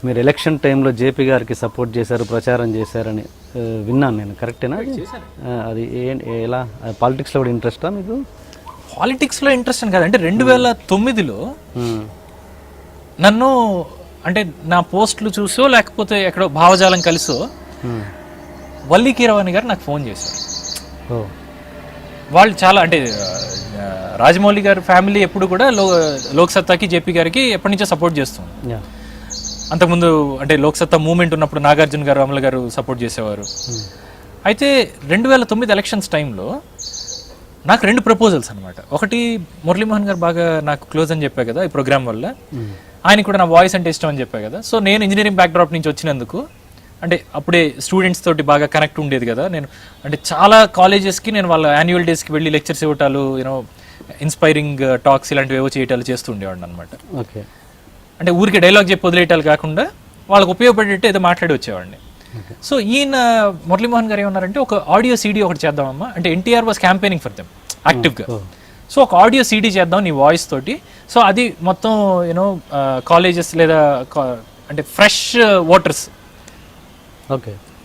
మీరు ఎలక్షన్ టైంలో జేపీ గారికి సపోర్ట్ చేశారు, ప్రచారం చేశారని విన్నాను నేను. కరెక్టేనా? అది ఎలా పాలిటిక్స్లో కూడా ఇంట్రెస్టా మీకు? పాలిటిక్స్లో ఇంట్రెస్ట్ అని కాదంటే 2009లో నన్ను అంటే నా పోస్టులు చూసో లేకపోతే ఎక్కడో భావజాలం కలిసో వల్లి కీరవాణి గారు నాకు ఫోన్ చేశారు. వాళ్ళు చాలా అంటే రాజమౌళి గారి ఫ్యామిలీ ఎప్పుడు కూడా లోక్సత్తాకి జేపీ గారికి ఎప్పటి నుంచో సపోర్ట్ చేస్తుంది. అంతకుముందు అంటే లోక్సత్తా మూవ్మెంట్ ఉన్నప్పుడు నాగార్జున గారు, అమల గారు సపోర్ట్ చేసేవారు. అయితే 2009 ఎలక్షన్స్ టైంలో నాకు 2 ప్రపోజల్స్ అనమాట. ఒకటి మురళీమోహన్ గారు బాగా నాకు క్లోజ్ అని చెప్పా కదా ఈ ప్రోగ్రామ్ వల్ల, ఆయన కూడా నా వాయిస్ అంటే ఇష్టం అని చెప్పా కదా. సో నేను ఇంజనీరింగ్ బ్యాక్డ్రాప్ నుంచి వచ్చినందుకు అంటే అప్పుడే స్టూడెంట్స్ తోటి బాగా కనెక్ట్ ఉండేది కదా. నేను అంటే చాలా కాలేజెస్కి నేను వాళ్ళ యాన్యువల్ డేస్కి వెళ్ళి లెక్చర్స్ ఇవ్వటాలు, యూనో ఇన్స్పైరింగ్ టాక్స్ ఇలాంటివి ఏవో చేయటాలు చేస్తూ ఉండేవాడిని అనమాట. ఓకే. అంటే ఊరికి డైలాగ్ చెప్పి వదిలేయటాలు కాకుండా వాళ్ళకి ఉపయోగపడేట్టు ఏదో మాట్లాడి వచ్చేవాడిని. సో ఈయన మురళీమోహన్ గారు ఏమన్నారంటే ఒక ఆడియో సీడీ ఒకటి చేద్దామమ్మా, అంటే NTR was campaigning for them యాక్టివ్గా. సో ఒక ఆడియో సీడీ చేద్దాం నీ వాయిస్ తోటి. సో అది మొత్తం యూనో కాలేజెస్ లేదా అంటే ఫ్రెష్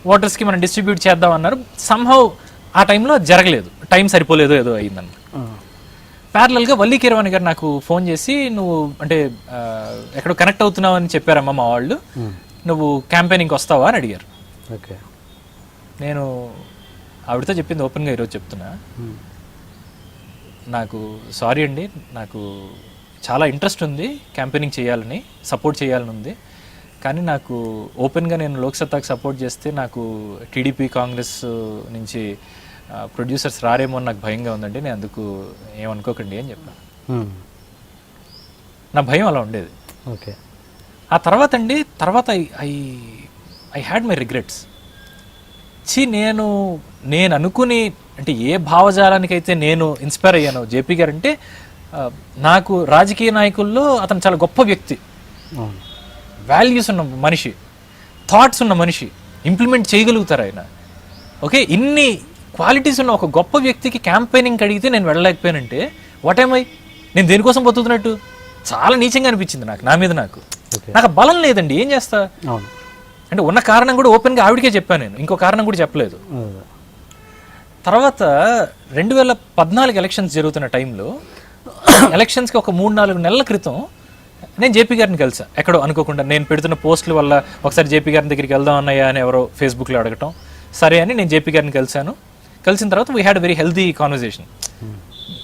వాటర్స్కి మనం డిస్ట్రిబ్యూట్ చేద్దాం అన్నారు. సంహౌ ఆ టైంలో జరగలేదు, టైం సరిపోలేదు, ఏదో అయిందన్నమాట. ప్యారలల్గా వల్లి కీరవాణి గారు నాకు ఫోన్ చేసి నువ్వు అంటే ఎక్కడో కనెక్ట్ అవుతున్నావు అని చెప్పారమ్మా మా వాళ్ళు, నువ్వు క్యాంపెయినింగ్కి వస్తావా అని అడిగారు. ఓకే. నేను ఆవిడతో చెప్పింది ఓపెన్గా ఈరోజు చెప్తున్నా, నాకు సారీ అండి, నాకు చాలా ఇంట్రెస్ట్ ఉంది క్యాంపెయినింగ్ చేయాలని, సపోర్ట్ చేయాలని ఉంది, కానీ నాకు ఓపెన్గా నేను లోక్సత్తాకి సపోర్ట్ చేస్తే నాకు టీడీపీ కాంగ్రెస్ నుంచి ప్రొడ్యూసర్స్ రారేమో అని నాకు భయంగా ఉందండి, నేను అందుకు ఏమనుకోకండి అని చెప్పాను. నా భయం అలా ఉండేది. ఓకే. ఆ తర్వాత ఐ హ్యాడ్ మై రిగ్రెట్స్. నేను అనుకుని అంటే ఏ భావజాలానికైతే నేను ఇన్స్పైర్ అయ్యానో జేపీ గారు అంటే, నాకు రాజకీయ నాయకుల్లో అతను చాలా గొప్ప వ్యక్తి, వాల్యూస్ ఉన్న మనిషి, థాట్స్ ఉన్న మనిషి, ఇంప్లిమెంట్ చేయగలుగుతారు ఆయన. ఓకే, ఇన్ని క్వాలిటీస్ ఉన్న ఒక గొప్ప వ్యక్తికి క్యాంపెయినింగ్ అడిగితే నేను వెళ్ళలేకపోయానంటే వాట్ ఏమై, నేను దేనికోసం బతుకుతున్నట్టు చాలా నీచంగా అనిపించింది నాకు, నా మీద నాకు బలం లేదండి, ఏం చేస్తా. అంటే ఉన్న కారణం కూడా ఓపెన్గా ఆవిడకే చెప్పాను నేను, ఇంకో కారణం కూడా చెప్పలేదు. తర్వాత 2014 ఎలక్షన్స్ జరుగుతున్న టైంలో ఎలక్షన్స్కి ఒక 3-4 నెలల క్రితం నేను జేపీ గారిని కలిసా ఎక్కడో అనుకోకుండా. నేను పెడుతున్న పోస్టుల వల్ల ఒకసారి జేపీ గారి దగ్గరికి వెళ్దాం అన్నయ్యా అని ఎవరో ఫేస్బుక్లో అడగటం, సరే అని నేను జేపీ గారిని కలిశాను. కలిసిన తర్వాత we had very healthy conversation.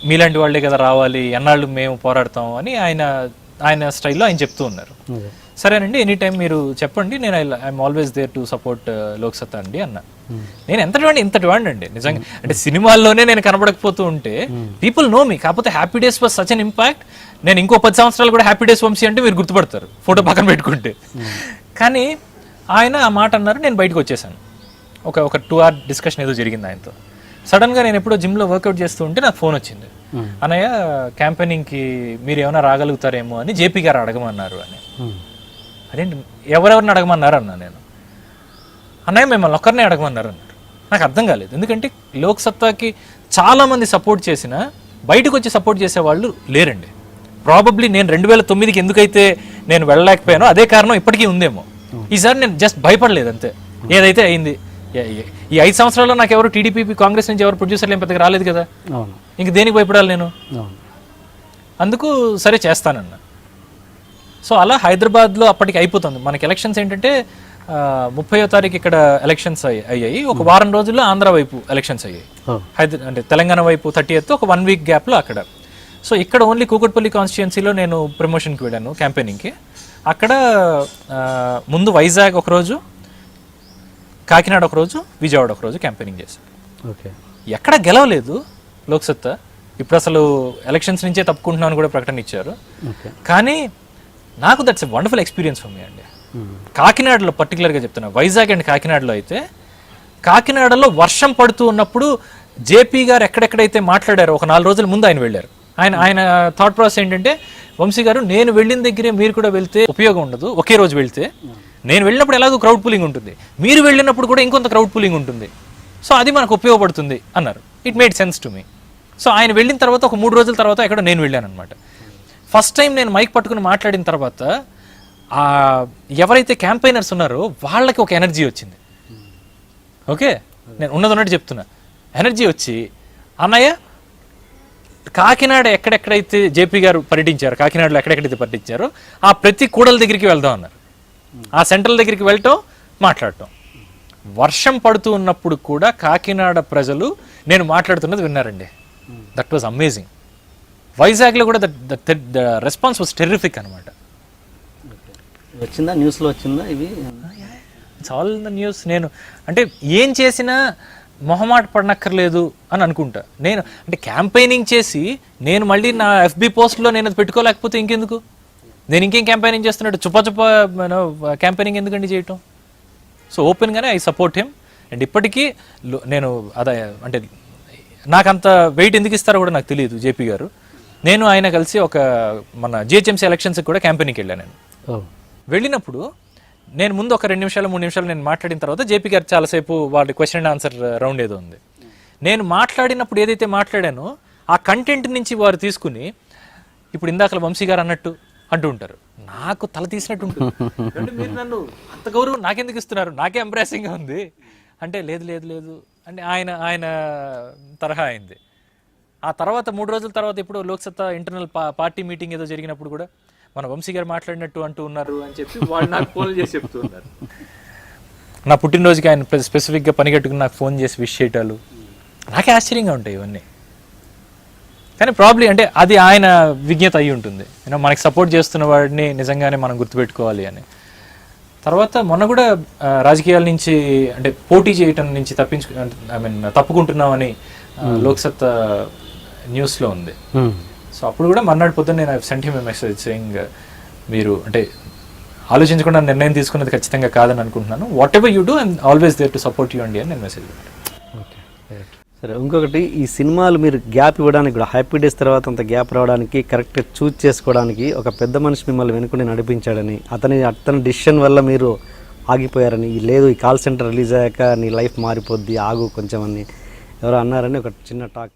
మీలాంటి వాళ్ళే కదా రావాలి, ఎన్నాళ్ళు మేము పోరాడతాం అని ఆయన స్టైల్లో ఆయన చెప్తూ ఉన్నారు. సరేనండి, ఎనీ టైం మీరు చెప్పండి, నేను I'm always there to support Loksatta అండి అన్న. నేను ఇంతటి వాడిని అండి నిజంగా, అంటే సినిమాల్లోనే నేను కనబడకపోతూ ఉంటే పీపుల్ నో మీ. కాకపోతే happy days was such an impact. నేను ఇంకో 10 సంవత్సరాలు కూడా హ్యాపీ డేస్ వంశీ అంటే మీరు గుర్తుపడతారు ఫోటో పక్కన పెట్టుకుంటే. కానీ ఆయన ఆ మాట అన్నారు, నేను బయటకు వచ్చేసాను. ఒక 2 hour డిస్కషన్ ఏదో జరిగింది ఆయనతో. సడన్గా నేను ఎప్పుడో జిమ్లో వర్కౌట్ చేస్తూ ఉంటే నాకు ఫోన్ వచ్చింది, అన్నయ్య క్యాంపెయినింగ్కి మీరు ఏమైనా రాగలుగుతారేమో అని జేపీ గారు అడగమన్నారు అని. అదేంటి ఎవరెవరిని అడగమన్నారు అన్నా నేను. అన్నయ్య మిమ్మల్ని ఒక్కరినే అడగమన్నారు అన్నారు. నాకు అర్థం కాలేదు, ఎందుకంటే లోక్సత్తాకి చాలామంది సపోర్ట్ చేసినా బయటకు వచ్చి సపోర్ట్ చేసేవాళ్ళు లేరండి. ప్రాబబ్లీ నేను 2009కి ఎందుకైతే నేను వెళ్ళలేకపోయానో అదే కారణం ఇప్పటికీ ఉందేమో. ఈసారి నేను జస్ట్ భయపడలేదు అంతే, ఏదైతే అయింది. ఈ 5 సంవత్సరాల్లో నాకు ఎవరు టీడీపీ కాంగ్రెస్ నుంచి ఎవరు ప్రొడ్యూసర్లు ఏం పెద్దగా రాలేదు కదా, ఇంక దేనికి భయపడాలి నేను. అందుకు సరే చేస్తానన్న. సో అలా హైదరాబాద్లో అప్పటికి అయిపోతుంది. మనకి ఎలక్షన్స్ ఏంటంటే 30వ తారీఖు ఇక్కడ ఎలక్షన్స్ అయ్యాయి, ఒక వారం రోజుల్లో ఆంధ్ర వైపు ఎలక్షన్స్ అయ్యాయి, అంటే తెలంగాణ వైపు 30th, ఒక 1 week గ్యాప్లో అక్కడ. సో ఇక్కడ ఓన్లీ కూకట్పల్లి కాన్స్టిట్యుయెన్సీలో నేను ప్రమోషన్కి వెళ్ళాను క్యాంపెయినింగ్కి. అక్కడ ముందు వైజాగ్ ఒకరోజు, కాకినాడ ఒకరోజు, విజయవాడ ఒకరోజు క్యాంపెయినింగ్ చేశాను. ఓకే. ఎక్కడ గెలవలేదు లోక్సత్తా, ఇప్పుడు అసలు ఎలక్షన్స్ నుంచే తప్పుకుంటున్నాను కూడా ప్రకటన ఇచ్చారు. కానీ నాకు that's a wonderful experience for me అండి. కాకినాడలో పర్టికులర్గా చెప్తున్నా, వైజాగ్ అండ్ కాకినాడలో అయితే, కాకినాడలో వర్షం పడుతూ ఉన్నప్పుడు జేపీ గారు ఎక్కడెక్కడైతే మాట్లాడారో ఒక 4 రోజుల ముందు ఆయన వెళ్ళారు. ఆయన థాట్ ప్రాసెస్ ఏంటంటే, వంశీ గారు నేను వెళ్ళిన దగ్గరే మీరు కూడా వెళ్తే ఉపయోగం ఉండదు, ఒకే రోజు వెళ్తే. నేను వెళ్ళినప్పుడు ఎలాగో క్రౌడ్ పూలింగ్ ఉంటుంది, మీరు వెళ్ళినప్పుడు కూడా ఇంకొంత క్రౌడ్ పూలింగ్ ఉంటుంది, సో అది మనకు ఉపయోగపడుతుంది అన్నారు. It made sense to me. So ఆయన వెళ్ళిన తర్వాత ఒక 3 రోజుల తర్వాత ఎక్కడో నేను వెళ్ళాను అనమాట. ఫస్ట్ టైం నేను మైక్ పట్టుకుని మాట్లాడిన తర్వాత ఎవరైతే క్యాంపెయినర్స్ ఉన్నారో వాళ్ళకి ఒక ఎనర్జీ వచ్చింది. ఓకే, నేను ఉన్నది చెప్తున్నా. ఎనర్జీ వచ్చి అన్నయ్య కాకినాడ ఎక్కడెక్కడైతే జేపీ గారు పర్యటించారు, కాకినాడలో ఎక్కడెక్కడైతే పర్యటించారో ఆ ప్రతి కూడల దగ్గరికి వెళ్దాం అన్నారు. ఆ సెంట్రల్ దగ్గరికి వెళ్ళటం, మాట్లాడటం. వర్షం పడుతూ ఉన్నప్పుడు కూడా కాకినాడ ప్రజలు నేను మాట్లాడుతున్నది విన్నారండి. That was amazing. వైజాగ్లో కూడా ద రెస్పాన్స్ వాజ్ టెర్రిఫిక్ అనమాట. వచ్చిందా న్యూస్లో వచ్చిందా ఇవి? It's all the news. నేను అంటే ఏం చేసినా మొహమాట పడనక్కర్లేదు అని అనుకుంటా. నేను అంటే క్యాంపెయినింగ్ చేసి నేను మళ్ళీ నా FB పోస్ట్లో నేను అది పెట్టుకోలేకపోతే ఇంకెందుకు? నేను ఇంకేం క్యాంపెయినింగ్ చేస్తున్నాడు? చుప్ప క్యాంపెయినింగ్ ఎందుకండి చేయటం? సో ఓపెన్గానే ఐ సపోర్ట్ హిమ్. అండ్ ఇప్పటికీ నేను అదే అంటే నాకు అంత వెయిట్ ఎందుకు ఇస్తారో కూడా నాకు తెలియదు జేపీ గారు. నేను ఆయన కలిసి ఒక మన GHMC ఎలక్షన్స్కి కూడా క్యాంపెయినింగ్కి వెళ్ళాను. నేను వెళ్ళినప్పుడు నేను ముందు ఒక 2 నిమిషాలు 3 నిమిషాలు నేను మాట్లాడిన తర్వాత జేపీ గారు చాలాసేపు వాళ్ళ క్వశ్చన్ అండ్ ఆన్సర్ రౌండ్ ఏదో ఉంది. నేను మాట్లాడినప్పుడు ఏదైతే మాట్లాడానో ఆ కంటెంట్ నుంచి వారు తీసుకుని ఇప్పుడు ఇందాక వంశీ గారు అన్నట్టు అంటూ ఉంటారు. నాకు తల తీసినట్టు ఉంటుంది. అంటే మీరు నన్ను అంత గౌరవం నాకెందుకు ఇస్తున్నారు, నాకే ఎంబ్రాసింగ్గా ఉంది అంటే లేదు లేదు లేదు అంటే ఆయన తరహా అయింది. ఆ తర్వాత 3 రోజుల తర్వాత ఇప్పుడు లోక్సత్తా ఇంటర్నల్ పార్టీ మీటింగ్ ఏదో జరిగినప్పుడు కూడా మన వంశీ గారు మాట్లాడినట్టు అంటూ ఉన్నారు అని చెప్పి వాళ్ళు నాకు ఫోన్ చేసి చెప్తూ ఉన్నారు. నా పుట్టినరోజుకి ఆయన స్పెసిఫిక్గా పని కట్టుకుని నాకు ఫోన్ చేసి విష్ చేయటాలు నాకే ఆశ్చర్యంగా ఉంటాయి ఇవన్నీ. కానీ ప్రాబ్లీ అంటే అది ఆయన విజ్ఞత అయి ఉంటుంది. మనకి సపోర్ట్ చేస్తున్న వాడిని నిజంగానే మనం గుర్తుపెట్టుకోవాలి అని. తర్వాత మొన్న కూడా రాజకీయాల నుంచి అంటే పోటీ చేయటం నుంచి తప్పుకుంటున్నామని లోక్సత్తా న్యూస్లో ఉంది. సో అప్పుడు కూడా మర్నాడు పొద్దున్న నేను సెంట్ హిమ్ మెసేజ్ సేయింగ్ మీరు అంటే ఆలోచించకుండా నిర్ణయం తీసుకున్నది ఖచ్చితంగా కాదని అనుకుంటున్నాను. Whatever you do I'm always there to support you అండి అని నేను మెసేజ్ పెట్టాను. సరే, ఇంకొకటి ఈ సినిమాలు మీరు గ్యాప్ ఇవ్వడానికి కూడా హ్యాపీ డేస్ తర్వాత అంత గ్యాప్ రావడానికి కరెక్ట్గా చూజ్ చేసుకోవడానికి ఒక పెద్ద మనిషి మిమ్మల్ని వెనుకుని నడిపించాడని, అతని డిసిషన్ వల్ల మీరు ఆగిపోయారని, లేదు ఈ కాల్ సెంటర్ రిలీజ్ అయ్యాక నీ లైఫ్ మారిపోద్ది ఆగు కొంచెం అని ఎవరో అన్నారని ఒక చిన్న టాక్